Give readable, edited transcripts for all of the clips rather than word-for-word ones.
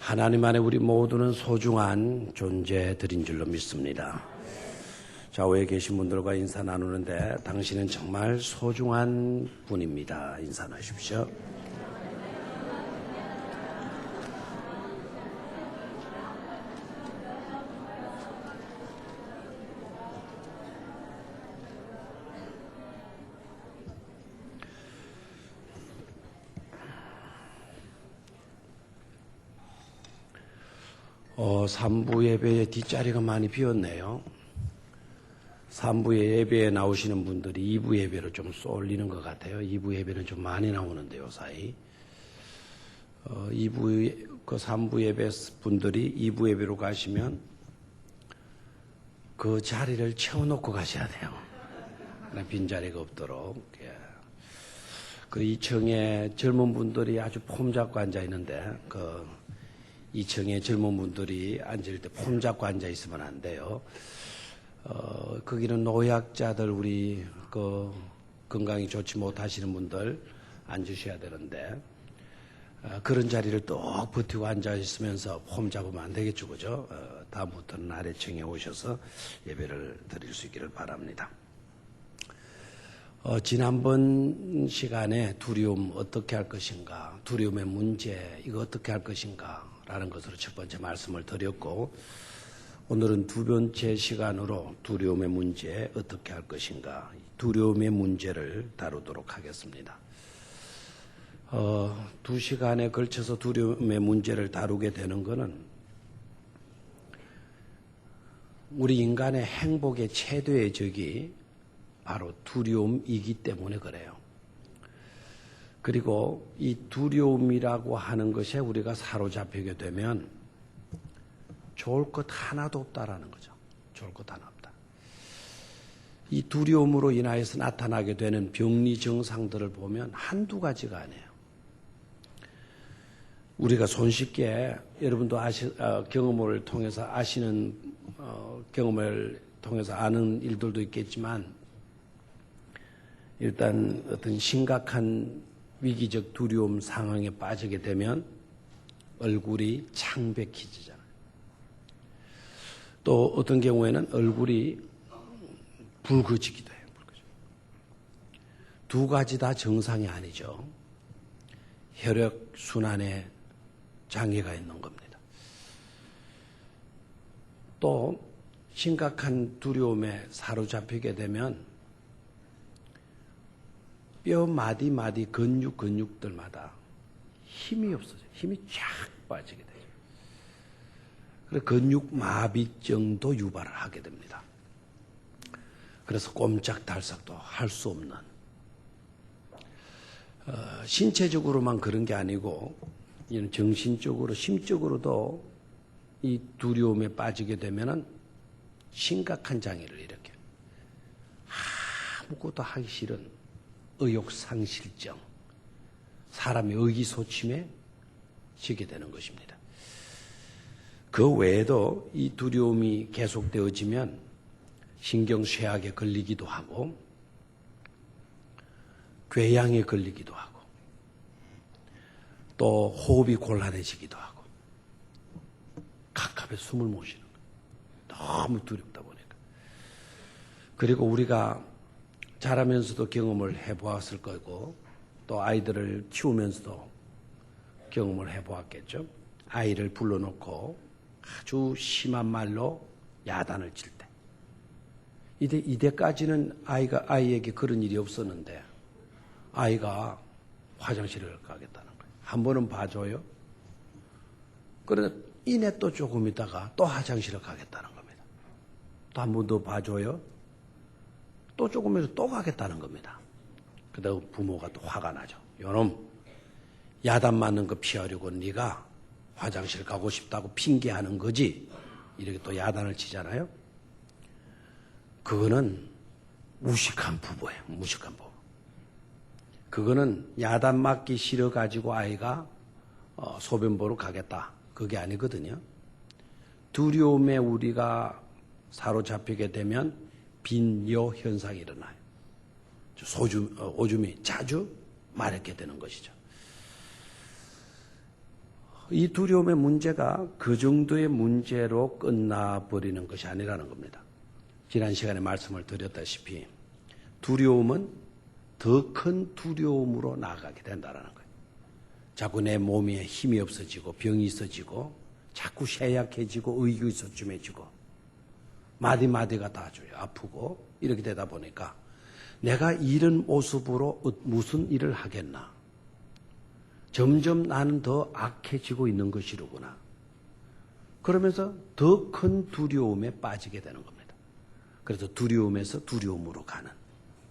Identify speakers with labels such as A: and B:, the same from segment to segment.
A: 하나님 안에 우리 모두는 소중한 존재들인 줄로 믿습니다. 좌우에 계신 분들과 인사 나누는데 당신은 정말 소중한 분입니다. 인사 나누십시오. 삼부 예배의 뒷자리가 많이 비었네요. 3부 예배에 나오시는 분들이 2부 예배로 좀 쏠리는 것 같아요. 2부 예배는 좀 많이 나오는데요, 사이. 3부 예배 분들이 2부 예배로 가시면 그 자리를 채워놓고 가셔야 돼요. 빈자리가 없도록. 그 2층에 젊은 분들이 아주 폼 잡고 앉아 있는데, 2층에 젊은 분들이 앉을 때 폼 잡고 앉아 있으면 안 돼요. 거기는 노약자들, 우리, 건강이 좋지 못하시는 분들 앉으셔야 되는데, 그런 자리를 또 버티고 앉아 있으면서 폼 잡으면 안 되겠죠, 그죠? 다음부터는 아래층에 오셔서 예배를 드릴 수 있기를 바랍니다. 지난번 시간에 두려움 어떻게 할 것인가, 두려움의 문제, 이거 어떻게 할 것인가, 라는 것으로 첫 번째 말씀을 드렸고, 오늘은 두 번째 시간으로 두려움의 문제 어떻게 할 것인가, 두려움의 문제를 다루도록 하겠습니다. 두 시간에 걸쳐서 두려움의 문제를 다루게 되는 것은 우리 인간의 행복의 최대의 적이 바로 두려움이기 때문에 그래요. 그리고 이 두려움이라고 하는 것에 우리가 사로잡히게 되면 좋을 것 하나도 없다라는 거죠. 좋을 것 하나 없다. 이 두려움으로 인하여서 나타나게 되는 병리 증상들을 보면 한두 가지가 아니에요. 우리가 손쉽게 여러분도 경험을 통해서 아시는 경험을 통해서 아는 일들도 있겠지만, 일단 어떤 심각한 위기적 두려움 상황에 빠지게 되면 얼굴이 창백해지잖아요. 또 어떤 경우에는 얼굴이 붉어지기도 해요. 두 가지 다 정상이 아니죠. 혈액순환에 장애가 있는 겁니다. 또 심각한 두려움에 사로잡히게 되면 뼈 마디 근육들마다 힘이 없어져요. 힘이 쫙 빠지게 되죠. 그래서 근육 마비증도 유발을 하게 됩니다. 그래서 꼼짝달싹도 할 수 없는, 신체적으로만 그런 게 아니고 이는 정신적으로, 심적으로도 이 두려움에 빠지게 되면은 심각한 장애를 일으켜요. 아무것도 하기 싫은 의욕상실증, 사람이 의기소침해 지게 되는 것입니다. 그 외에도 이 두려움이 계속되어지면 신경쇠약에 걸리기도 하고, 궤양에 걸리기도 하고, 또 호흡이 곤란해지기도 하고, 갑갑에 숨을 못 쉬는 거예요. 너무 두렵다 보니까. 그리고 우리가 자라면서도 경험을 해보았을 거고, 또 아이들을 키우면서도 경험을 해보았겠죠. 아이를 불러놓고 아주 심한 말로 야단을 칠 때, 이때까지는 아이에게 그런 일이 없었는데 아이가 화장실을 가겠다는 거예요. 한 번은 봐줘요. 그러나 이내 또 조금 있다가 또 화장실을 가겠다는 겁니다. 또 한 번 더 봐줘요. 또 조금해서 또 가겠다는 겁니다. 그러다 부모가 또 화가 나죠. 요놈, 야단 맞는 거 피하려고 네가 화장실 가고 싶다고 핑계하는 거지. 이렇게 또 야단을 치잖아요. 그거는 무식한 부부예요. 무식한 부부. 그거는 야단 맞기 싫어가지고 아이가 소변 보러 가겠다. 그게 아니거든요. 두려움에 우리가 사로잡히게 되면 빈뇨 현상이 일어나요. 오줌이 자주 마렵게 되는 것이죠. 이 두려움의 문제가 그 정도의 문제로 끝나버리는 것이 아니라는 겁니다. 지난 시간에 말씀을 드렸다시피 두려움은 더 큰 두려움으로 나아가게 된다는 거예요. 자꾸 내 몸에 힘이 없어지고 병이 있어지고 자꾸 쇠약해지고 의기소침해지고 마디마디가 다 아프고 이렇게 되다 보니까 내가 이런 모습으로 무슨 일을 하겠나. 점점 나는 더 악해지고 있는 것이로구나. 그러면서 더 큰 두려움에 빠지게 되는 겁니다. 그래서 두려움에서 두려움으로 가는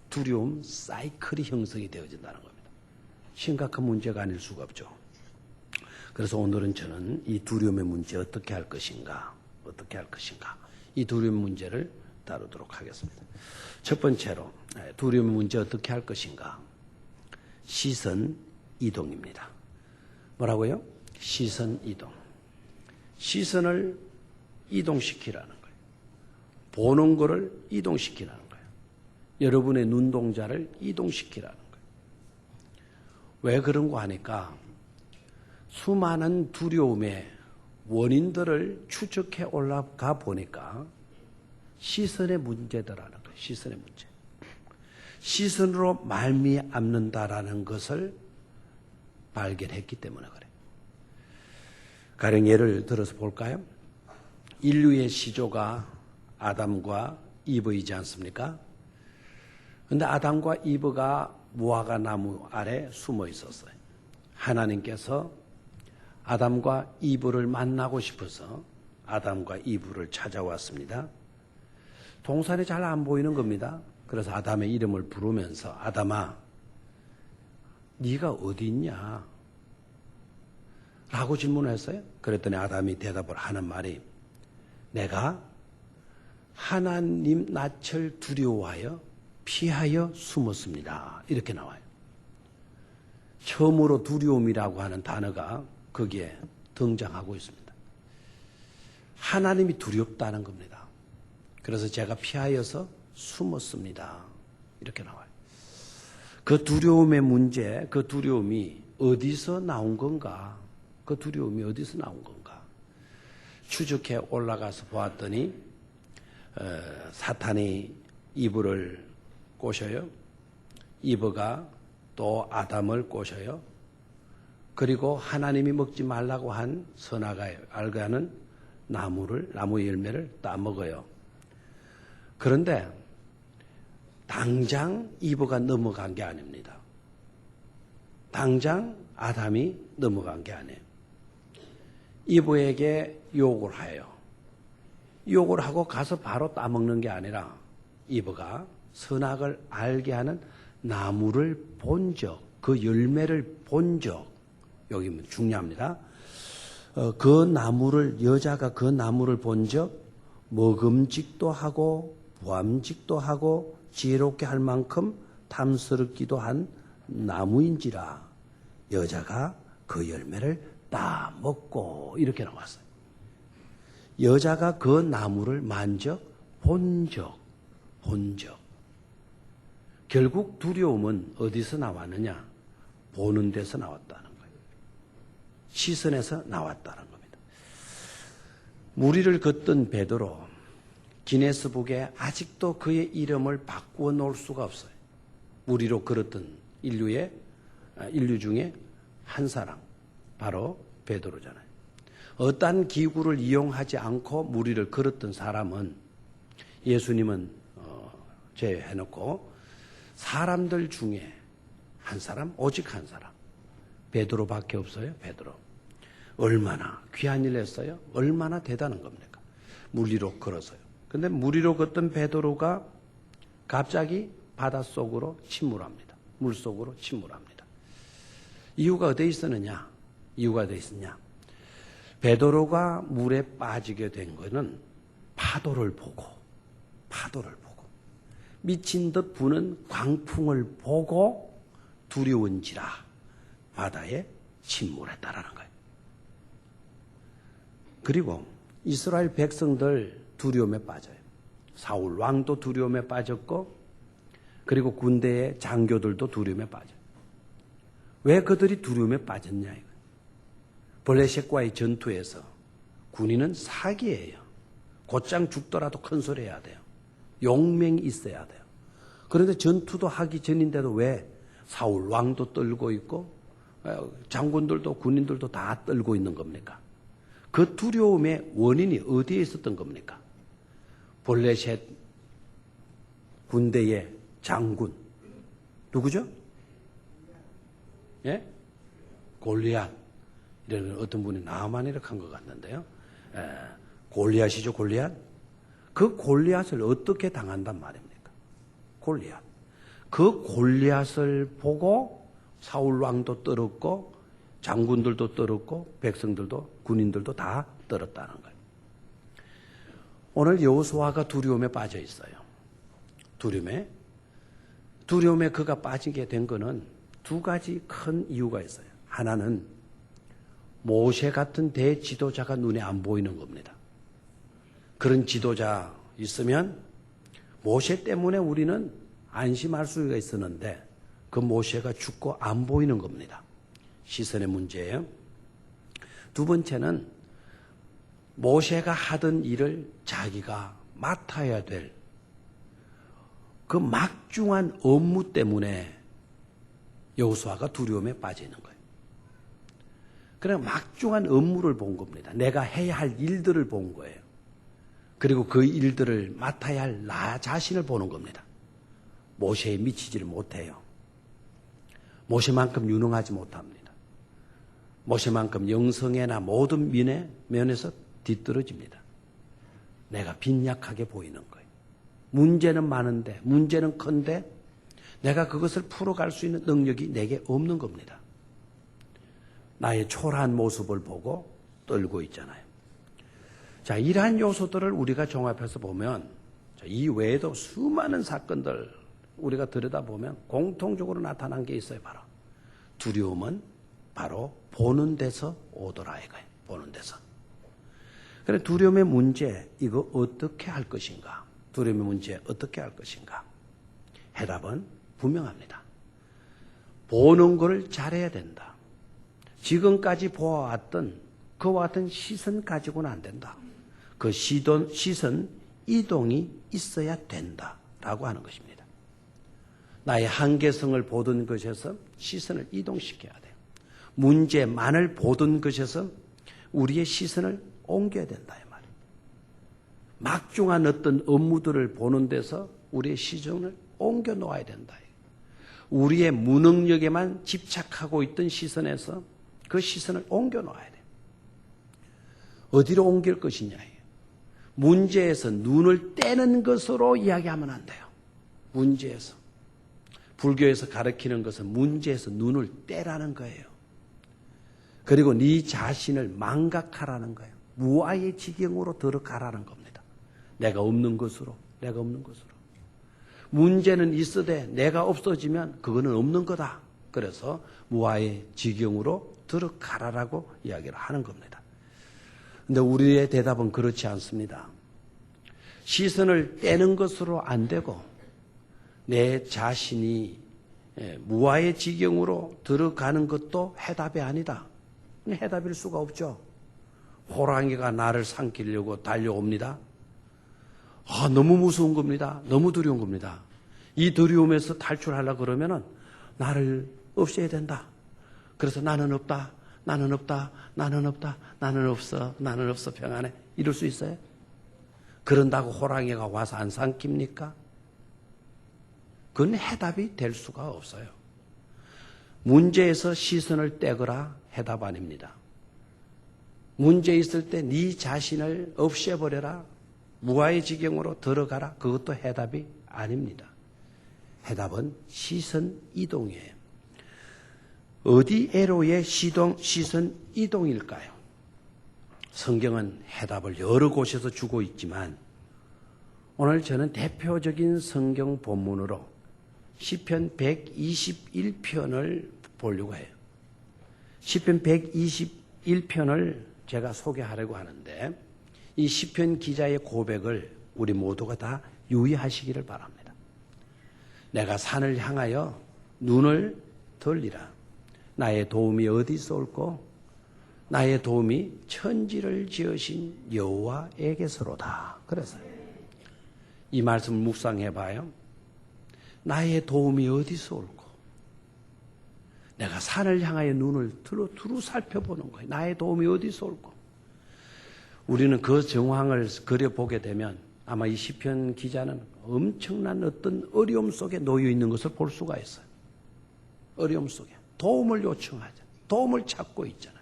A: 두려움 사이클이 형성이 되어진다는 겁니다. 심각한 문제가 아닐 수가 없죠. 그래서 오늘은 저는 이 두려움의 문제 어떻게 할 것인가, 이 두려움의 문제를 다루도록 하겠습니다. 첫 번째로 두려움의 문제 어떻게 할 것인가, 시선 이동입니다. 뭐라고요? 시선 이동. 시선을 이동시키라는 거예요. 보는 거를 이동시키라는 거예요. 여러분의 눈동자를 이동시키라는 거예요. 왜 그런 거 하니까 수많은 두려움의 원인들을 추적해 올라가 보니까 시선의 문제더라는 거예요. 시선의 문제. 시선으로 말미암는다라는 것을 발견했기 때문에 그래요. 가령 예를 들어서 볼까요? 인류의 시조가 아담과 이브이지 않습니까? 그런데 아담과 이브가 무화과 나무 아래 숨어 있었어요. 하나님께서 아담과 이브를 만나고 싶어서 아담과 이브를 찾아왔습니다. 동산에 잘 안 보이는 겁니다. 그래서 아담의 이름을 부르면서 아담아, 네가 어디 있냐? 라고 질문했어요. 그랬더니 아담이 대답을 하는 말이 내가 하나님 낯을 두려워하여 피하여 숨었습니다. 이렇게 나와요. 처음으로 두려움이라고 하는 단어가 거기에 등장하고 있습니다. 하나님이 두렵다는 겁니다. 그래서 제가 피하여서 숨었습니다. 이렇게 나와요. 그 두려움의 문제, 그 두려움이 어디서 나온 건가? 그 두려움이 어디서 나온 건가? 추적해 올라가서 보았더니 사탄이 이브를 꼬셔요. 이브가 또 아담을 꼬셔요. 그리고 하나님이 먹지 말라고 한 선악을 알가는 나무 열매를 따먹어요. 그런데 당장 이브가 넘어간 게 아닙니다. 당장 아담이 넘어간 게 아니에요. 이브에게 욕을 해요. 욕을 하고 가서 바로 따먹는 게 아니라 이브가 선악을 알게 하는 나무를 본 적, 그 열매를 본 적, 여기 중요합니다. 여자가 그 나무를 본 적, 먹음직도 하고 보암직도 하고 지혜롭게 할 만큼 탐스럽기도 한 나무인지라 여자가 그 열매를 따먹고 이렇게 나왔어요. 여자가 그 나무를 만져 본 적. 결국 두려움은 어디서 나왔느냐? 보는 데서 나왔다는 거예요. 시선에서 나왔다는 겁니다. 무리를 걷던 베드로, 기네스북에 아직도 그의 이름을 바꾸어 놓을 수가 없어요. 무리로 걸었던 인류 중에 한 사람, 바로 베드로잖아요. 어떠한 기구를 이용하지 않고 무리를 걸었던 사람은 예수님은 제외해놓고 사람들 중에 한 사람, 오직 한 사람, 베드로밖에 없어요. 베드로. 얼마나 귀한 일을 했어요? 얼마나 대단한 겁니까? 무리로 걸어서요. 근데 무리로 걷던 베드로가 갑자기 바닷속으로 침몰합니다. 물속으로 침몰합니다. 이유가 어디에 있었느냐? 베드로가 물에 빠지게 된 것은 파도를 보고 미친 듯 부는 광풍을 보고 두려운지라 바다에 침몰했다라는 거예요. 그리고 이스라엘 백성들 두려움에 빠져요. 사울 왕도 두려움에 빠졌고 그리고 군대의 장교들도 두려움에 빠져요. 왜 그들이 두려움에 빠졌냐 이거예요. 블레셋과의 전투에서 군인은 사기예요. 곧장 죽더라도 큰 소리 해야 돼요. 용맹이 있어야 돼요. 그런데 전투도 하기 전인데도 왜 사울 왕도 떨고 있고 장군들도 군인들도 다 떨고 있는 겁니까? 그 두려움의 원인이 어디에 있었던 겁니까? 블레셋 군대의 장군 누구죠? 예? 골리앗. 이런 어떤 분이 나만이라고 한 것 같는데요. 골리앗이죠, 골리앗. 그 골리앗을 어떻게 당한단 말입니까? 골리앗. 그 골리앗을 보고 사울 왕도 떨었고 장군들도 떨었고 백성들도 군인들도 다 떨었다는 거예요. 오늘 여호수아가 두려움에 빠져 있어요. 두려움에 그가 빠지게 된 거는 두 가지 큰 이유가 있어요. 하나는 모세 같은 대지도자가 눈에 안 보이는 겁니다. 그런 지도자 있으면 모세 때문에 우리는 안심할 수가 있었는데 그 모세가 죽고 안 보이는 겁니다. 시선의 문제예요. 두 번째는 모세가 하던 일을 자기가 맡아야 될 그 막중한 업무 때문에 여호수아가 두려움에 빠져 있는 거예요. 그냥 막중한 업무를 본 겁니다. 내가 해야 할 일들을 본 거예요. 그리고 그 일들을 맡아야 할 나 자신을 보는 겁니다. 모세에 미치지를 못해요. 모세만큼 유능하지 못합니다. 모세만큼 영성에나 모든 면에서 뒤떨어집니다. 내가 빈약하게 보이는 거예요. 문제는 많은데, 문제는 큰데 내가 그것을 풀어갈 수 있는 능력이 내게 없는 겁니다. 나의 초라한 모습을 보고 떨고 있잖아요. 자, 이러한 요소들을 우리가 종합해서 보면 이 외에도 수많은 사건들 우리가 들여다보면 공통적으로 나타난 게 있어요. 바로 두려움은 바로 보는 데서 오더라 이거예요. 보는 데서. 그래 두려움의 문제 이거 어떻게 할 것인가? 두려움의 문제 어떻게 할 것인가? 해답은 분명합니다. 보는 걸 잘해야 된다. 지금까지 보아왔던 그와 같은 시선 가지고는 안 된다. 그 시선 이동이 있어야 된다라고 하는 것입니다. 나의 한계성을 보던 것에서 시선을 이동시켜야 돼요. 문제만을 보던 것에서 우리의 시선을 옮겨야 된다. 이 말이에요. 막중한 어떤 업무들을 보는 데서 우리의 시선을 옮겨 놓아야 된다. 우리의 무능력에만 집착하고 있던 시선에서 그 시선을 옮겨 놓아야 돼요. 어디로 옮길 것이냐. 문제에서 눈을 떼는 것으로 이야기하면 안 돼요. 문제에서. 불교에서 가르치는 것은 문제에서 눈을 떼라는 거예요. 그리고 네 자신을 망각하라는 거예요. 무아의 지경으로 들어가라는 겁니다. 내가 없는 것으로. 문제는 있어도 내가 없어지면 그거는 없는 거다. 그래서 무아의 지경으로 들어가라라고 이야기를 하는 겁니다. 근데 우리의 대답은 그렇지 않습니다. 시선을 떼는 것으로 안 되고 내 자신이 무아의 지경으로 들어가는 것도 해답이 아니다. 해답일 수가 없죠. 호랑이가 나를 삼키려고 달려옵니다. 너무 무서운 겁니다. 너무 두려운 겁니다. 이 두려움에서 탈출하려고 그러면은 나를 없애야 된다. 그래서 나는 없다. 나는 없다. 나는 없다. 나는 없어. 나는 없어. 평안해. 이럴 수 있어요? 그런다고 호랑이가 와서 안 삼킵니까? 그건 해답이 될 수가 없어요. 문제에서 시선을 떼거라 해답 아닙니다. 문제 있을 때 네 자신을 없애버려라. 무아의 지경으로 들어가라. 그것도 해답이 아닙니다. 해답은 시선 이동이에요. 어디에로의 시선 이동일까요? 성경은 해답을 여러 곳에서 주고 있지만 오늘 저는 대표적인 성경 본문으로 시편 121편을 보려고 해요. 시편 121편을 제가 소개하려고 하는데 이 시편 기자의 고백을 우리 모두가 다 유의하시기를 바랍니다. 내가 산을 향하여 눈을 돌리라. 나의 도움이 어디서 올꼬? 나의 도움이 천지를 지으신 여호와에게서로다. 그래서 이 말씀을 묵상해 봐요. 나의 도움이 어디서 올고? 내가 산을 향하여 눈을 두루 살펴보는 거예요. 나의 도움이 어디서 올고? 우리는 그 정황을 그려보게 되면 아마 이 시편 기자는 엄청난 어떤 어려움 속에 놓여 있는 것을 볼 수가 있어요. 어려움 속에 도움을 요청하자. 도움을 찾고 있잖아요.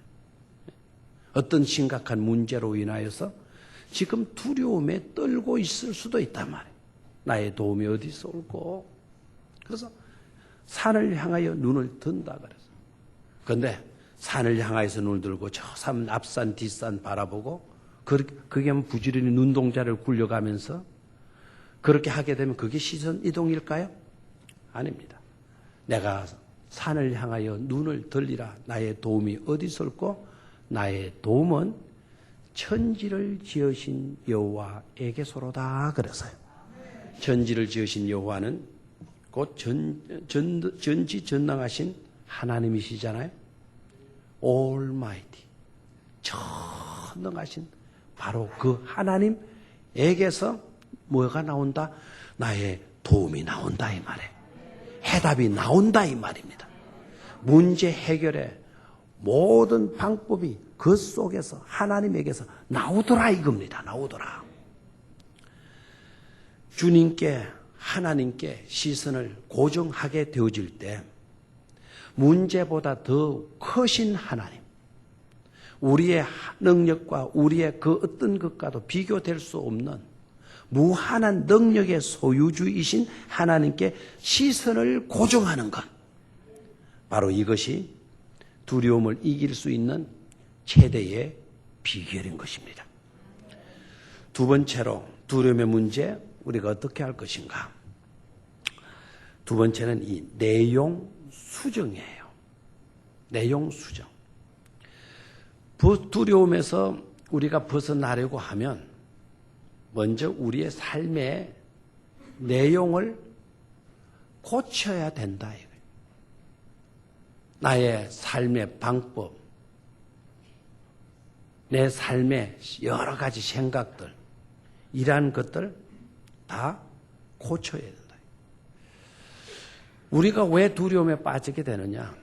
A: 어떤 심각한 문제로 인하여서 지금 두려움에 떨고 있을 수도 있단 말이에요. 나의 도움이 어디서 올고? 그래서 산을 향하여 눈을 든다 그래서. 그런데 산을 향하여서 눈을 들고 저 산 앞산 뒷산 바라보고 그게 부지런히 눈동자를 굴려가면서 그렇게 하게 되면 그게 시선 이동일까요? 아닙니다. 내가 산을 향하여 눈을 들리라. 나의 도움이 어디서 올고? 나의 도움은 천지를 지으신 여호와에게서로다 그래서요. 천지를 지으신 여호와는 곧 전지전능하신 하나님이시잖아요. Almighty, 전능하신 바로 그 하나님에게서 뭐가 나온다? 나의 도움이 나온다 이 말이에요. 해답이 나온다 이 말입니다. 문제 해결의 모든 방법이 그 속에서 하나님에게서 나오더라 이겁니다. 나오더라. 주님께 하나님께 시선을 고정하게 되어질 때 문제보다 더 크신 하나님, 우리의 능력과 우리의 그 어떤 것과도 비교될 수 없는 무한한 능력의 소유주이신 하나님께 시선을 고정하는 것, 바로 이것이 두려움을 이길 수 있는 최대의 비결인 것입니다. 두 번째로 두려움의 문제 우리가 어떻게 할 것인가? 두 번째는 이 내용 수정이에요. 내용 수정. 두려움에서 우리가 벗어나려고 하면 먼저 우리의 삶의 내용을 고쳐야 된다. 나의 삶의 방법, 내 삶의 여러 가지 생각들, 이러한 것들 다 고쳐야 된다. 우리가 왜 두려움에 빠지게 되느냐?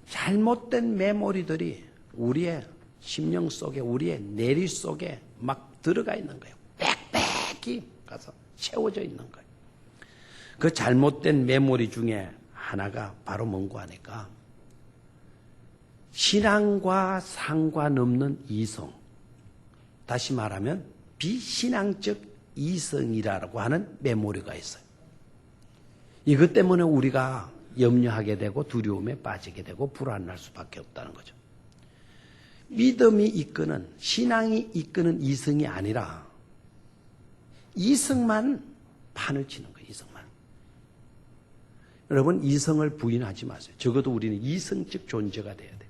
A: 잘못된 메모리들이 우리의 심령 속에, 우리의 내리 속에 막 들어가 있는 거예요. 빽빽히 가서 채워져 있는 거예요. 그 잘못된 메모리 중에 하나가 바로 뭔고 하니까 신앙과 상관없는 이성, 다시 말하면 비신앙적 이성이라고 하는 메모리가 있어요. 이것 때문에 우리가 염려하게 되고 두려움에 빠지게 되고 불안할 수밖에 없다는 거죠. 믿음이 이끄는, 신앙이 이끄는 이성이 아니라 이성만 판을 치는 거예요. 이성만. 여러분, 이성을 부인하지 마세요. 적어도 우리는 이성적 존재가 돼야 돼요.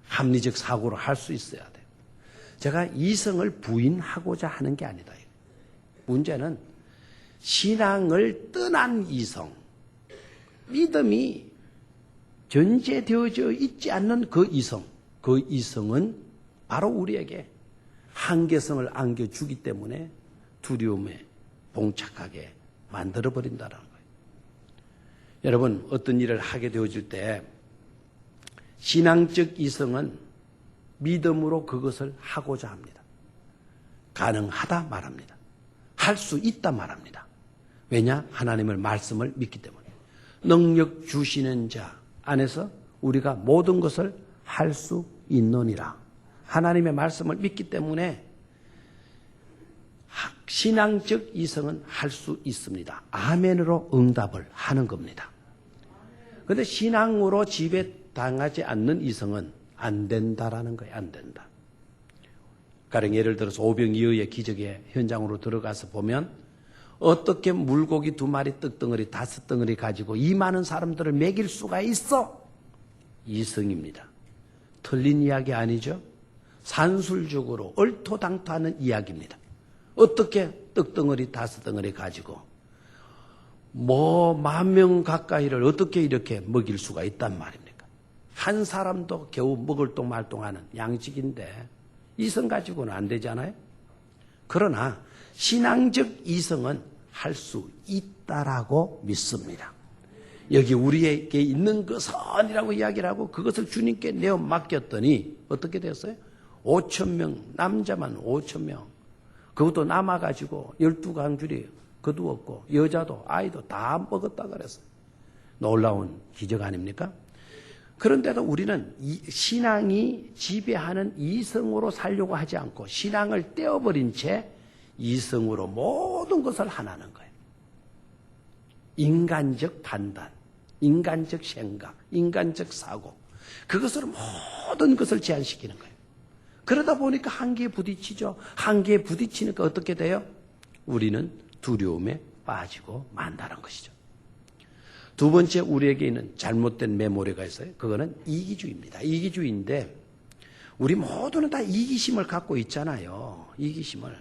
A: 합리적 사고를 할 수 있어야 돼요. 제가 이성을 부인하고자 하는 게 아니다. 문제는 신앙을 떠난 이성, 믿음이 전제되어져 있지 않는 그 이성, 그 이성은 바로 우리에게 한계성을 안겨주기 때문에 두려움에 봉착하게 만들어버린다는 거예요. 여러분, 어떤 일을 하게 되어질 때 신앙적 이성은 믿음으로 그것을 하고자 합니다. 가능하다 말합니다. 할 수 있다 말합니다. 왜냐? 하나님의 말씀을 믿기 때문에. 능력 주시는 자 안에서 우리가 모든 것을 할 수 있느니라. 하나님의 말씀을 믿기 때문에 신앙적 이성은 할 수 있습니다. 아멘으로 응답을 하는 겁니다. 그런데 신앙으로 지배당하지 않는 이성은 안 된다라는 거예요. 안 된다. 가령 예를 들어서 오병이어의 기적의 현장으로 들어가서 보면 어떻게 물고기 2마리, 떡덩어리 5덩어리 가지고 이 많은 사람들을 먹일 수가 있어? 이성입니다. 틀린 이야기 아니죠? 산술적으로 얼토당토하는 이야기입니다. 어떻게 떡덩어리 5덩어리 가지고 10,000명 가까이를 어떻게 이렇게 먹일 수가 있단 말입니까? 한 사람도 겨우 먹을 똥 말똥하는 양직인데 이성 가지고는 안 되잖아요. 그러나 신앙적 이성은 할 수 있다라고 믿습니다. 여기 우리에게 있는 것은이라고 이야기를 하고 그것을 주님께 내어 맡겼더니 어떻게 됐어요? 5,000명, 남자만 5,000명. 그것도 남아가지고 12강줄이 거두었고 여자도 아이도 다 먹었다 그랬어요. 놀라운 기적 아닙니까? 그런데도 우리는 신앙이 지배하는 이성으로 살려고 하지 않고 신앙을 떼어버린 채 이성으로 모든 것을 하나는 거예요. 인간적 판단, 인간적 생각, 인간적 사고, 그것으로 모든 것을 제한시키는 거예요. 그러다 보니까 한계에 부딪히죠. 한계에 부딪히니까 어떻게 돼요? 우리는 두려움에 빠지고 만다는 것이죠. 두 번째, 우리에게 있는 잘못된 메모리가 있어요. 그거는 이기주의입니다. 이기주의인데 우리 모두는 다 이기심을 갖고 있잖아요. 이기심을.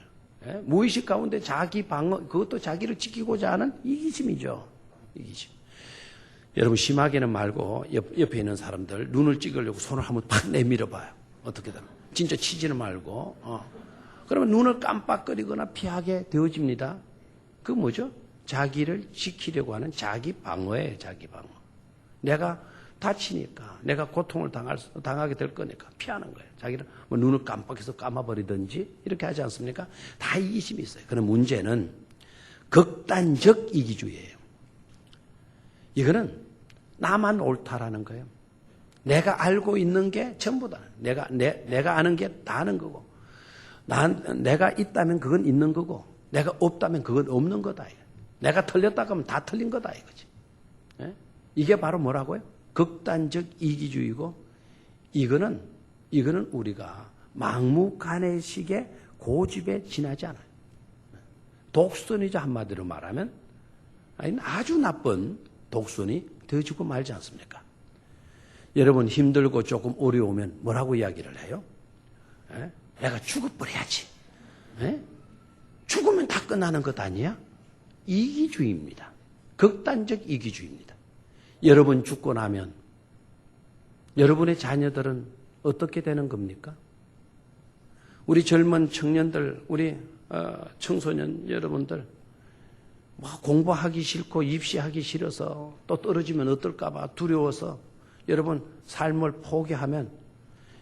A: 무의식 가운데 자기 방어, 그것도 자기를 지키고자 하는 이기심이죠. 이기심. 여러분 심하게는 말고 옆에 있는 사람들 눈을 찍으려고 손을 한번 팍 내밀어 봐요. 어떻게든. 진짜 치지는 말고. 그러면 눈을 깜빡거리거나 피하게 되어집니다. 그 뭐죠? 자기를 지키려고 하는 자기 방어예요. 자기 방어. 내가 다치니까, 내가 고통을 당하게 될 거니까 피하는 거예요. 자기를 뭐 눈을 깜빡해서 감아버리든지 이렇게 하지 않습니까? 다 이기심이 있어요. 그런 문제는 극단적 이기주의예요. 이거는 나만 옳다라는 거예요. 내가 알고 있는 게 전부다. 내가 아는 게 다 아는 거고, 내가 있다면 그건 있는 거고, 내가 없다면 그건 없는 거다. 내가 틀렸다 그러면 다 틀린 거다 이거지. 예? 이게 바로 뭐라고요? 극단적 이기주의고, 이거는 우리가 막무가내식의 고집에 지나지 않아요. 독선이죠. 한마디로 말하면 아주 나쁜 독선이 되어지고 말지 않습니까? 여러분 힘들고 조금 어려우면 뭐라고 이야기를 해요? 에? 내가 죽어버려야지. 에? 죽으면 다 끝나는 것 아니야? 이기주의입니다. 극단적 이기주의입니다. 여러분 죽고 나면 여러분의 자녀들은 어떻게 되는 겁니까? 우리 젊은 청년들, 우리 청소년 여러분들 공부하기 싫고 입시하기 싫어서 또 떨어지면 어떨까 봐 두려워서 여러분 삶을 포기하면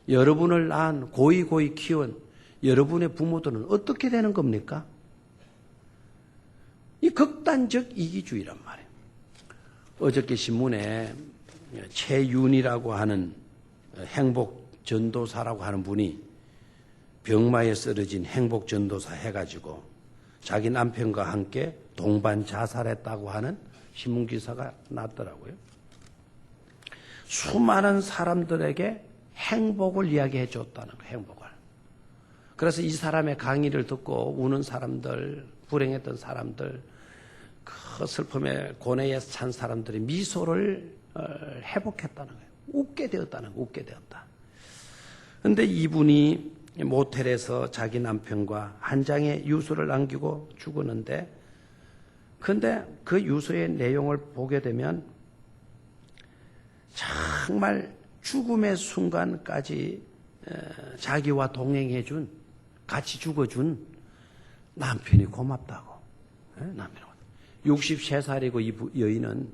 A: 여러분을 낳은 고이 키운 여러분의 부모들은 어떻게 되는 겁니까? 이 극단적 이기주의란 말이에요. 어저께 신문에 최윤이라고 하는 행복전도사라고 하는 분이 병마에 쓰러진 행복전도사 해가지고 자기 남편과 함께 동반 자살했다고 하는 신문기사가 났더라고요. 수많은 사람들에게 행복을 이야기해 줬다는 거예요. 행복을. 그래서 이 사람의 강의를 듣고 우는 사람들, 불행했던 사람들, 그 슬픔에 고뇌에 찬 사람들이 미소를 회복했다는 거예요. 웃게 되었다는 거예요. 웃게 되었다. 그런데 이분이 모텔에서 자기 남편과 한 장의 유서를 남기고 죽었는데, 그런데 그 유서의 내용을 보게 되면 정말 죽음의 순간까지 자기와 동행해준, 같이 죽어준 남편이 고맙다고. 남편이 63살이고 이 여인은,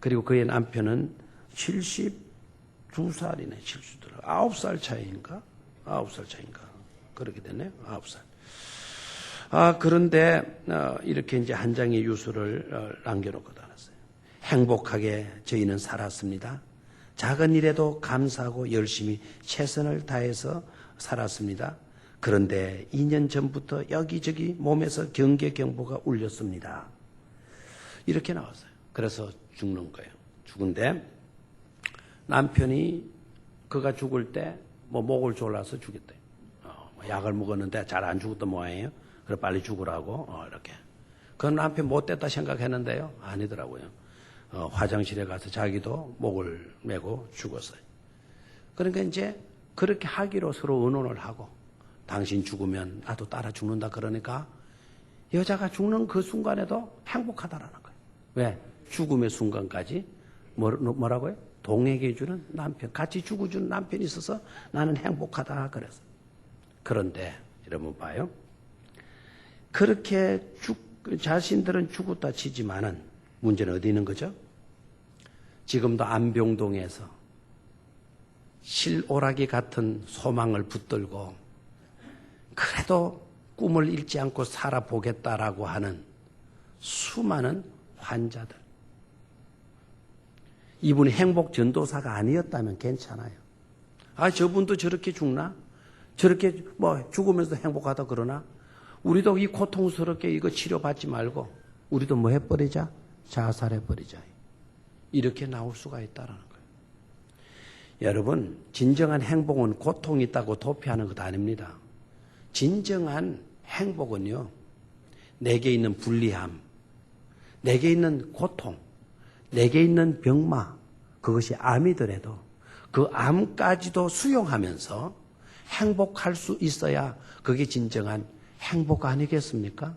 A: 그리고 그의 남편은 72살이네. 72살. 9살 차이인가? 9살 차이인가? 그렇게 됐네요. 9살. 그런데 이렇게 이제 한 장의 유서를 남겨놓고 다녔어요. 행복하게 저희는 살았습니다. 작은 일에도 감사하고 열심히 최선을 다해서 살았습니다. 그런데 2년 전부터 여기저기 몸에서 경계경보가 울렸습니다. 이렇게 나왔어요. 그래서 죽는 거예요. 죽은데 남편이 그가 죽을 때 뭐 목을 졸라서 죽였대. 약을 먹었는데 잘 안 죽었던 모양이에요. 그래 빨리 죽으라고 이렇게. 그건 남편 못됐다 생각했는데요. 아니더라고요. 화장실에 가서 자기도 목을 메고 죽었어요. 그러니까 이제 그렇게 하기로 서로 의논을 하고, 당신 죽으면 나도 따라 죽는다 그러니까 여자가 죽는 그 순간에도 행복하다라는 거예요. 왜? 죽음의 순간까지 뭐라고요? 동행해주는 남편, 같이 죽어주는 남편이 있어서 나는 행복하다 그래서. 그런데 여러분 봐요. 그렇게 자신들은 죽었다 치지만은 문제는 어디 있는 거죠? 지금도 안병동에서 실오라기 같은 소망을 붙들고 그래도 꿈을 잃지 않고 살아보겠다라고 하는 수많은 환자들. 이분이 행복 전도사가 아니었다면 괜찮아요. 아, 저분도 저렇게 죽나? 저렇게 죽으면서 행복하다 그러나? 우리도 이 고통스럽게 이거 치료받지 말고 우리도 뭐 해버리자? 자살해버리자. 이렇게 나올 수가 있다는 거예요. 여러분, 진정한 행복은 고통이 있다고 도피하는 것 아닙니다. 진정한 행복은요, 내게 있는 불리함, 내게 있는 고통, 내게 있는 병마, 그것이 암이더라도 그 암까지도 수용하면서 행복할 수 있어야 그게 진정한 행복 아니겠습니까?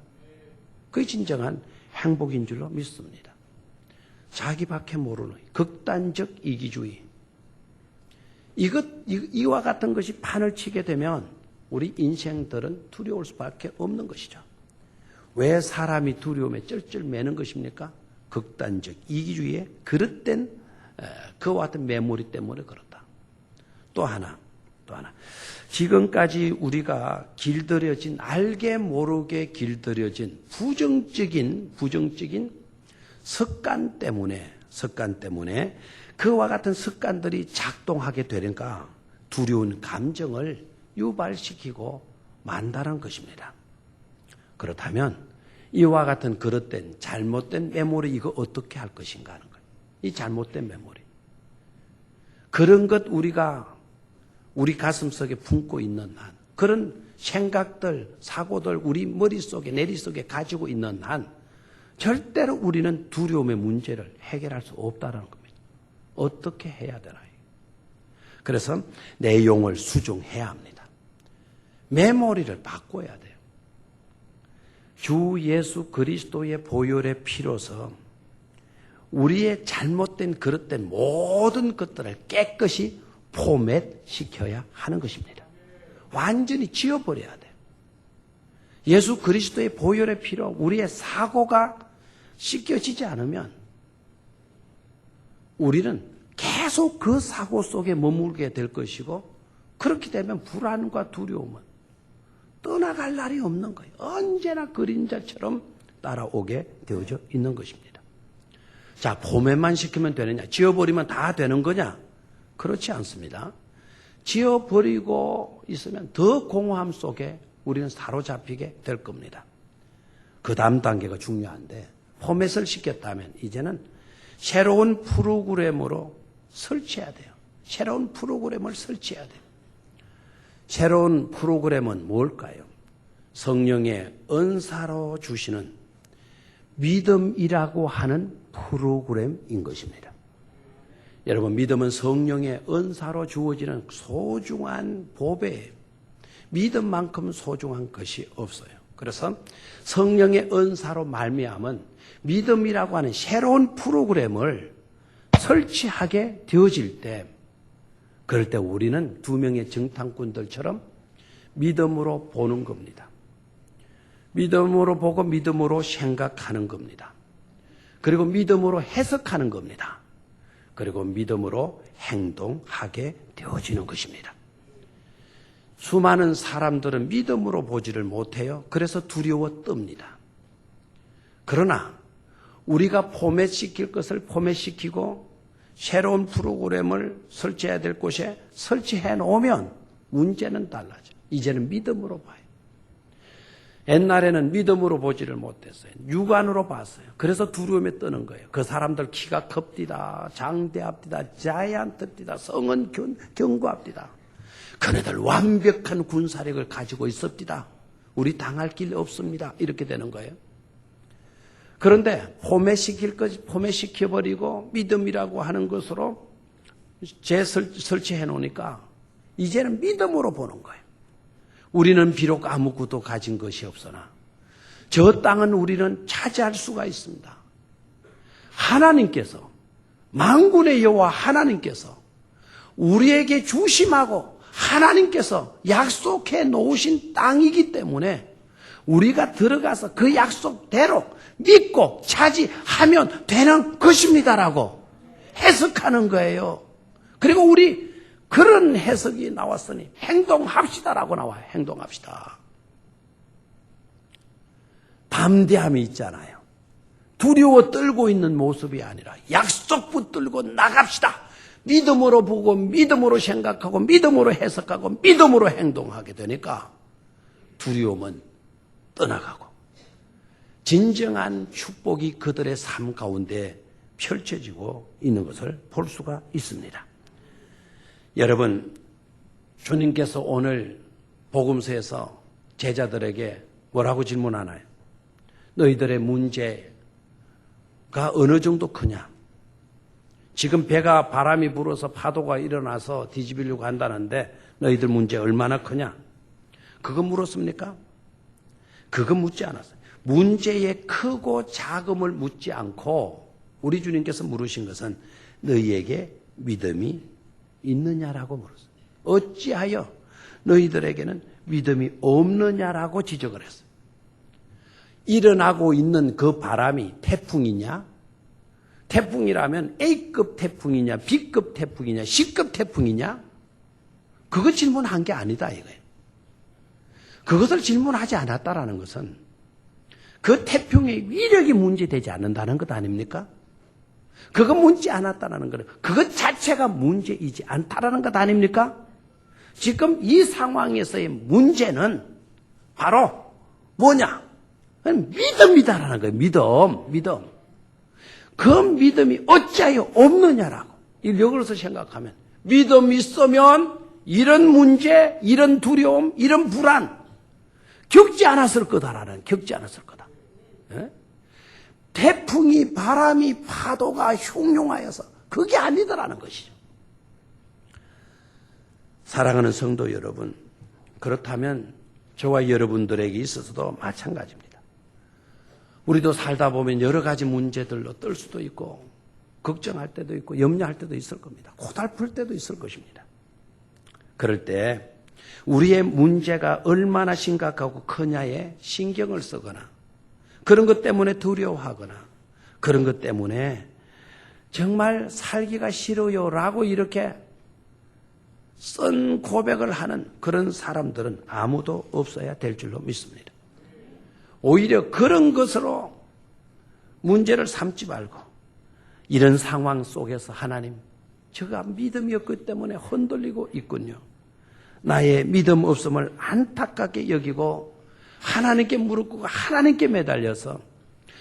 A: 그게 진정한 행복인 줄로 믿습니다. 자기밖에 모르는 극단적 이기주의. 이와 같은 것이 판을 치게 되면 우리 인생들은 두려울 수밖에 없는 것이죠. 왜 사람이 두려움에 쩔쩔매는 것입니까? 극단적 이기주의에 그릇된 그와 같은 메모리 때문에 그렇다. 또 하나. 지금까지 우리가 길들여진, 알게 모르게 길들여진 부정적인 습관 때문에 그와 같은 습관들이 작동하게 되니까 두려운 감정을 유발시키고 만다는 것입니다. 그렇다면 이와 같은 그릇된 잘못된 메모리 이거 어떻게 할 것인가 하는 거예요. 이 잘못된 메모리. 그런 것 우리가 우리 가슴속에 품고 있는 한, 그런 생각들, 사고들 우리 머릿속에 내리속에 가지고 있는 한 절대로 우리는 두려움의 문제를 해결할 수 없다는 겁니다. 어떻게 해야 되나요? 그래서 내용을 수정해야 합니다. 메모리를 바꿔야 돼요. 주 예수 그리스도의 보혈의 피로서 우리의 잘못된 그릇된 모든 것들을 깨끗이 포맷시켜야 하는 것입니다. 완전히 지워버려야 돼요. 예수 그리스도의 보혈의 피로 우리의 사고가 씻겨지지 않으면 우리는 계속 그 사고 속에 머물게 될 것이고, 그렇게 되면 불안과 두려움은 떠나갈 날이 없는 거예요. 언제나 그림자처럼 따라오게 되어져 있는 것입니다. 자, 포맷만 시키면 되느냐? 지워버리면 다 되는 거냐? 그렇지 않습니다. 지워버리고 있으면 더 공허함 속에 우리는 사로잡히게 될 겁니다. 그 다음 단계가 중요한데, 포맷을 시켰다면 이제는 새로운 프로그램으로 설치해야 돼요. 새로운 프로그램을 설치해야 돼요. 새로운 프로그램은 뭘까요? 성령의 은사로 주시는 믿음이라고 하는 프로그램인 것입니다. 여러분, 믿음은 성령의 은사로 주어지는 소중한 보배예요. 믿음만큼 소중한 것이 없어요. 그래서 성령의 은사로 말미암은 믿음이라고 하는 새로운 프로그램을 설치하게 되어질 때, 그럴 때 우리는 두 명의 정탐꾼들처럼 믿음으로 보는 겁니다. 믿음으로 보고 믿음으로 생각하는 겁니다. 그리고 믿음으로 해석하는 겁니다. 그리고 믿음으로 행동하게 되어지는 것입니다. 수많은 사람들은 믿음으로 보지를 못해요. 그래서 두려워 뜹니다. 그러나 우리가 포맷시킬 것을 포맷시키고 새로운 프로그램을 설치해야 될 곳에 설치해 놓으면 문제는 달라져요. 이제는 믿음으로 봐요. 옛날에는 믿음으로 보지를 못했어요. 육안으로 봤어요. 그래서 두려움에 뜨는 거예요. 그 사람들 키가 큽디다, 장대합디다, 자이언트입디다, 성은 견고합디다. 그네들 완벽한 군사력을 가지고 있습디다. 우리 당할 길 없습니다. 이렇게 되는 거예요. 그런데 포맷시킬 것 포맷시켜버리고 믿음이라고 하는 것으로 설치해 놓으니까 이제는 믿음으로 보는 거예요. 우리는 비록 아무것도 가진 것이 없으나 저 땅은 우리는 차지할 수가 있습니다. 하나님께서 만군의 여호와 하나님께서 우리에게 주심하고 하나님께서 약속해 놓으신 땅이기 때문에 우리가 들어가서 그 약속대로 믿고 차지하면 되는 것입니다라고 해석하는 거예요. 그리고 우리 그런 해석이 나왔으니 행동합시다라고 나와요. 행동합시다. 담대함이 있잖아요. 두려워 떨고 있는 모습이 아니라 약속 붙들고 나갑시다. 믿음으로 보고 믿음으로 생각하고 믿음으로 해석하고 믿음으로 행동하게 되니까 두려움은 떠나가고 진정한 축복이 그들의 삶 가운데 펼쳐지고 있는 것을 볼 수가 있습니다. 여러분, 주님께서 오늘 복음서에서 제자들에게 뭐라고 질문하나요? 너희들의 문제가 어느 정도 크냐? 지금 배가 바람이 불어서 파도가 일어나서 뒤집으려고 한다는데 너희들 문제 얼마나 크냐? 그거 물었습니까? 그거 묻지 않았어요. 문제의 크고 작음을 묻지 않고 우리 주님께서 물으신 것은 너희에게 믿음이 있느냐라고 물었어요. 어찌하여 너희들에게는 믿음이 없느냐라고 지적을 했어요. 일어나고 있는 그 바람이 태풍이냐? 태풍이라면 A급 태풍이냐, B급 태풍이냐, C급 태풍이냐? 그것 질문한 게 아니다 이거예요. 그것을 질문하지 않았다라는 것은 그 태풍의 위력이 문제되지 않는다는 것 아닙니까? 그거 묻지 않았다는 것은 그것 자체가 문제이지 않다라는 것 아닙니까? 지금 이 상황에서의 문제는 바로 뭐냐? 믿음이다라는 거예요. 믿음. 그 믿음이 어찌하여 없느냐라고. 이 역으로서 생각하면 믿음 있으면 이런 문제, 이런 두려움, 이런 불안 겪지 않았을 거다라는, 겪지 않았을 거다. 예? 태풍이, 바람이, 파도가 흉흉하여서 그게 아니더라는 것이죠. 사랑하는 성도 여러분, 그렇다면 저와 여러분들에게 있어서도 마찬가지입니다. 우리도 살다 보면 여러 가지 문제들로 떨 수도 있고 걱정할 때도 있고 염려할 때도 있을 겁니다. 고달플 때도 있을 것입니다. 그럴 때 우리의 문제가 얼마나 심각하고 크냐에 신경을 쓰거나 그런 것 때문에 두려워하거나 그런 것 때문에 정말 살기가 싫어요라고 이렇게 쓴 고백을 하는 그런 사람들은 아무도 없어야 될 줄로 믿습니다. 오히려 그런 것으로 문제를 삼지 말고 이런 상황 속에서 하나님, 제가 믿음이 없기 때문에 흔들리고 있군요. 나의 믿음 없음을 안타깝게 여기고 하나님께 무릎 꿇고 하나님께 매달려서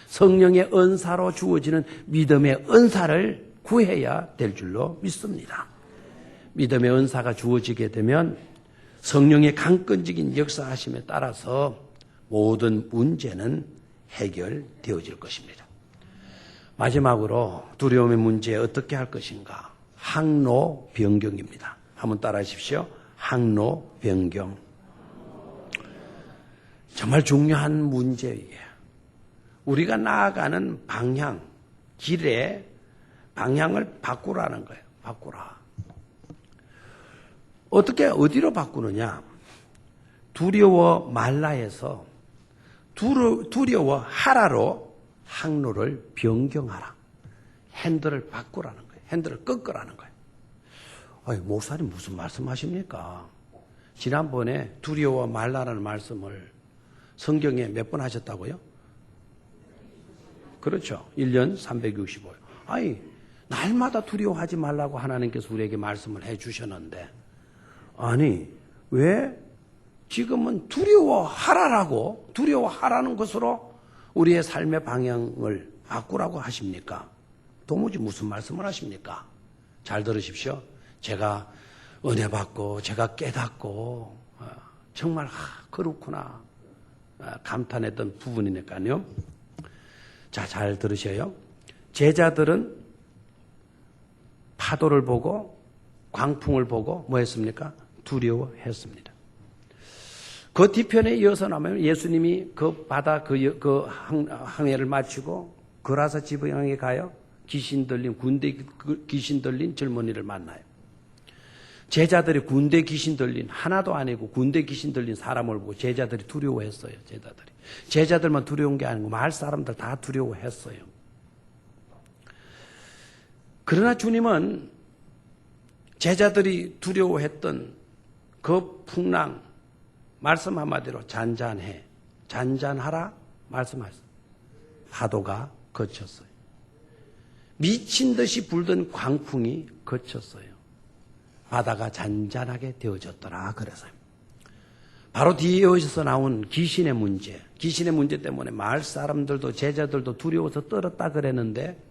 A: 성령의 은사로 주어지는 믿음의 은사를 구해야 될 줄로 믿습니다. 믿음의 은사가 주어지게 되면 성령의 강건적인 역사하심에 따라서 모든 문제는 해결되어질 것입니다. 마지막으로 두려움의 문제 어떻게 할 것인가? 항로 변경입니다. 한번 따라 하십시오. 항로 변경. 정말 중요한 문제예요. 우리가 나아가는 방향, 길의 방향을 바꾸라는 거예요. 바꾸라. 어떻게, 어디로 바꾸느냐? 두려워 말라에서 두려워하라로 항로를 변경하라. 핸들을 바꾸라는 거예요. 핸들을 꺾으라는 거예요. 아니, 목사님 무슨 말씀하십니까? 지난번에 두려워 말라라는 말씀을 성경에 몇 번 하셨다고요? 그렇죠. 1년 365일. 아니, 날마다 두려워하지 말라고 하나님께서 우리에게 말씀을 해 주셨는데, 아니, 왜 지금은 두려워하라는 것으로 우리의 삶의 방향을 바꾸라고 하십니까? 도무지 무슨 말씀을 하십니까? 잘 들으십시오. 제가 은혜 받고 제가 깨닫고 정말 그렇구나 감탄했던 부분이니까요. 자, 잘 들으셔요. 제자들은 파도를 보고 광풍을 보고 뭐 했습니까? 두려워했습니다. 그 뒤편에 이어서 나면 예수님이 그 바다 그 항해를 마치고 그라사 지방에 가요. 귀신 들린, 군대 귀신 들린 젊은이를 만나요. 제자들이 군대 귀신 들린, 하나도 아니고 군대 귀신 들린 사람을 보고 제자들이 두려워했어요. 제자들만 두려운 게 아니고 마을 사람들 다 두려워했어요. 그러나 주님은 제자들이 두려워했던 그 풍랑, 말씀 한마디로 잔잔하라 말씀하셨어요. 파도가 그쳤어요. 미친 듯이 불던 광풍이 그쳤어요. 바다가 잔잔하게 되어졌더라 그래서요. 바로 뒤에 이어서 나온 귀신의 문제 때문에 마을 사람들도 제자들도 두려워서 떨었다 그랬는데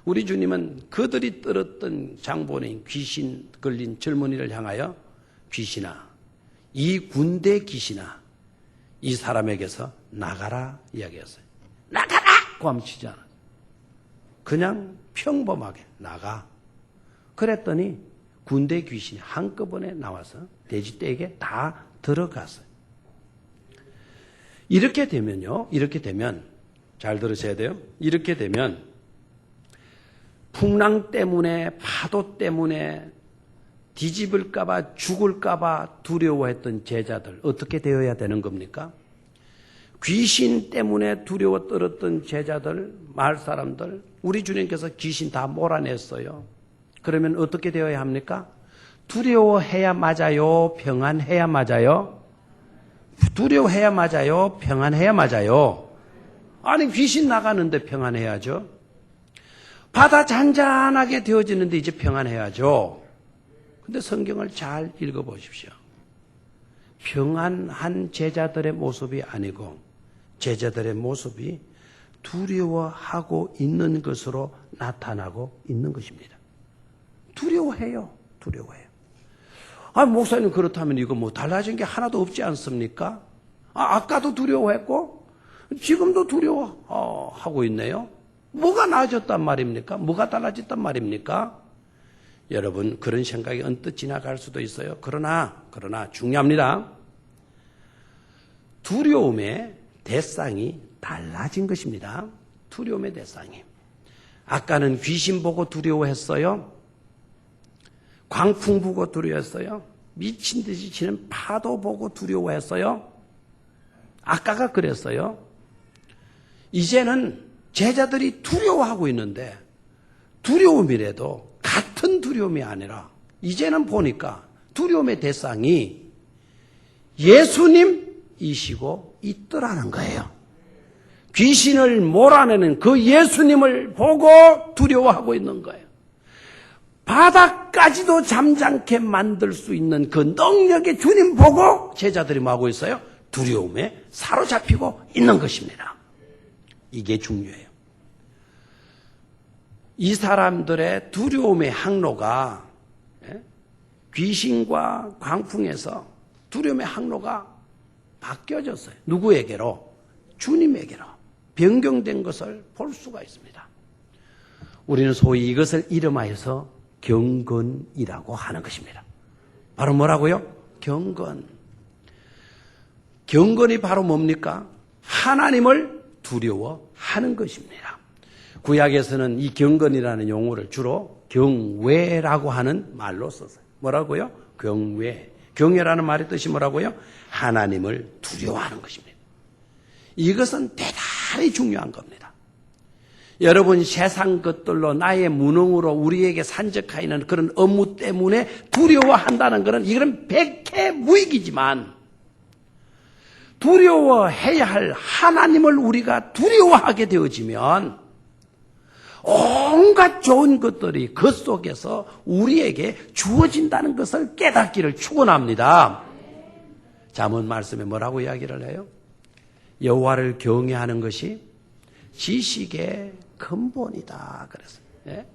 A: 우리 주님은 그들이 떨었던 장본인 귀신 걸린 젊은이를 향하여 귀신아, 이 군대 귀신아, 이 사람에게서 나가라 이야기했어요. 나가라! 고함치지 않아요. 그냥 평범하게 나가. 그랬더니 군대 귀신이 한꺼번에 나와서 돼지떼에게 다 들어갔어요. 이렇게 되면 잘 들으셔야 돼요. 이렇게 되면 풍랑 때문에 파도 때문에 뒤집을까봐 죽을까봐 두려워했던 제자들 어떻게 되어야 되는 겁니까? 귀신 때문에 두려워 떨었던 제자들, 마을 사람들, 우리 주님께서 귀신 다 몰아냈어요. 그러면 어떻게 되어야 합니까? 두려워해야 맞아요? 평안해야 맞아요? 두려워해야 맞아요? 평안해야 맞아요? 아니 귀신 나가는데 평안해야죠. 바다 잔잔하게 되어지는데 이제 평안해야죠. 근데 성경을 잘 읽어보십시오. 평안한 제자들의 모습이 아니고 제자들의 모습이 두려워하고 있는 것으로 나타나고 있는 것입니다. 두려워해요. 아, 목사님 그렇다면 이거 뭐 달라진 게 하나도 없지 않습니까? 아까도 두려워했고 지금도 두려워하고 있네요. 뭐가 나아졌단 말입니까? 뭐가 달라졌단 말입니까? 여러분 그런 생각이 언뜻 지나갈 수도 있어요. 그러나 중요합니다. 두려움의 대상이 달라진 것입니다. 두려움의 대상이. 아까는 귀신 보고 두려워했어요. 광풍 보고 두려워했어요. 미친 듯이 치는 파도 보고 두려워했어요. 아까가 그랬어요. 이제는 제자들이 두려워하고 있는데 두려움이라도 같은 두려움이 아니라 이제는 보니까 두려움의 대상이 예수님이시고 있더라는 거예요. 귀신을 몰아내는 그 예수님을 보고 두려워하고 있는 거예요. 바다까지도 잠잠케 만들 수 있는 그 능력의 주님 보고 제자들이 뭐 하고 있어요? 두려움에 사로잡히고 있는 것입니다. 이게 중요해요. 이 사람들의 두려움의 항로가 귀신과 광풍에서 두려움의 항로가 바뀌어졌어요. 누구에게로? 주님에게로 변경된 것을 볼 수가 있습니다. 우리는 소위 이것을 이름하여서 경건이라고 하는 것입니다. 바로 뭐라고요? 경건. 경건이 바로 뭡니까? 하나님을 두려워하는 것입니다. 구약에서는 이 경건이라는 용어를 주로 경외라고 하는 말로 썼어요. 뭐라고요? 경외. 경외라는 말의 뜻이 뭐라고요? 하나님을 두려워하는 것입니다. 이것은 대단히 중요한 겁니다. 여러분 세상 것들로 나의 무능으로 우리에게 산적하 있는 그런 업무 때문에 두려워한다는 것은 이건 백해무익이지만 두려워해야 할 하나님을 우리가 두려워하게 되어지면 온갖 좋은 것들이 그 속에서 우리에게 주어진다는 것을 깨닫기를 축원합니다. 잠언 말씀에 뭐라고 이야기를 해요? 여호와를 경외하는 것이 지식의 근본이다 그랬어요. 예?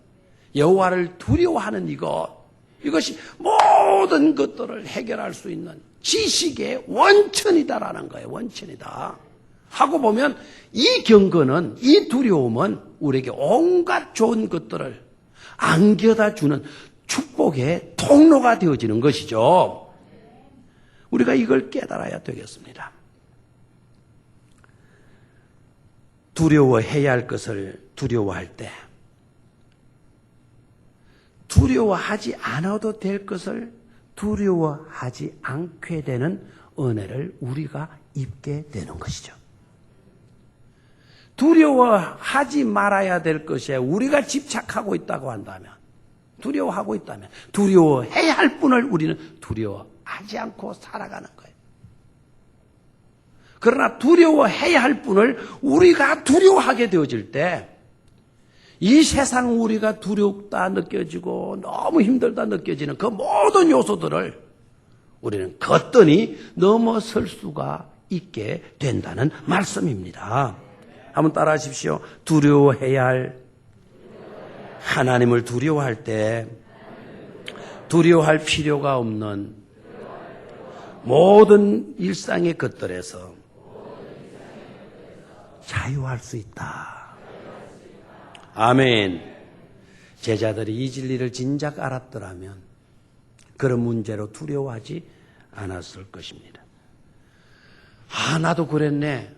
A: 여호와를 두려워하는 이것이 모든 것들을 해결할 수 있는 지식의 원천이다라는 거예요. 원천이다. 하고 보면 이 경건은, 이 두려움은 우리에게 온갖 좋은 것들을 안겨다 주는 축복의 통로가 되어지는 것이죠. 우리가 이걸 깨달아야 되겠습니다. 두려워해야 할 것을 두려워할 때 두려워하지 않아도 될 것을 두려워하지 않게 되는 은혜를 우리가 입게 되는 것이죠. 두려워하지 말아야 될 것에 우리가 집착하고 있다고 한다면, 두려워하고 있다면, 두려워해야 할 분을 우리는 두려워하지 않고 살아가는 거예요. 그러나 두려워해야 할 분을 우리가 두려워하게 되어질 때, 이 세상 우리가 두렵다 느껴지고 너무 힘들다 느껴지는 그 모든 요소들을 우리는 거뜬히 넘어설 수가 있게 된다는 말씀입니다. 한번 따라 하십시오. 두려워해야 할, 하나님을 두려워할 때 두려워할 필요가 없는 모든 일상의 것들에서 자유할 수 있다. 아멘. 제자들이 이 진리를 진작 알았더라면 그런 문제로 두려워하지 않았을 것입니다. 나도 그랬네.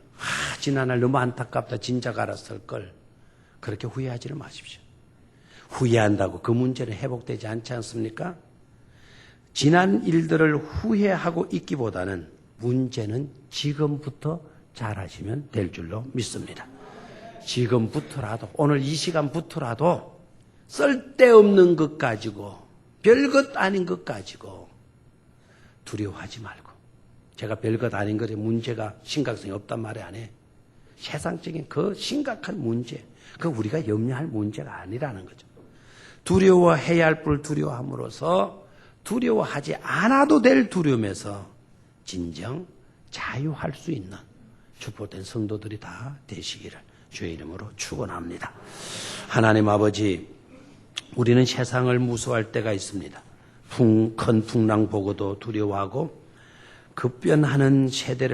A: 지난날 너무 안타깝다. 진작 알았을 걸. 그렇게 후회하지는 마십시오. 후회한다고 그 문제는 회복되지 않지 않습니까? 지난 일들을 후회하고 있기보다는 문제는 지금부터 잘하시면 될 줄로 믿습니다. 지금부터라도, 오늘 이 시간부터라도 쓸데없는 것 가지고, 별것 아닌 것 가지고 두려워하지 말고, 제가 별것 아닌 것에 문제가 심각성이 없단 말이 아니에요. 세상적인 그 심각한 문제, 그 우리가 염려할 문제가 아니라는 거죠. 두려워해야 할 분을 두려워함으로써 두려워하지 않아도 될 두려움에서 진정 자유할 수 있는 축복된 성도들이 다 되시기를 주의 이름으로 축원합니다. 하나님 아버지, 우리는 세상을 무서워할 때가 있습니다. 큰 풍랑 보고도 두려워하고 급변하는 세대를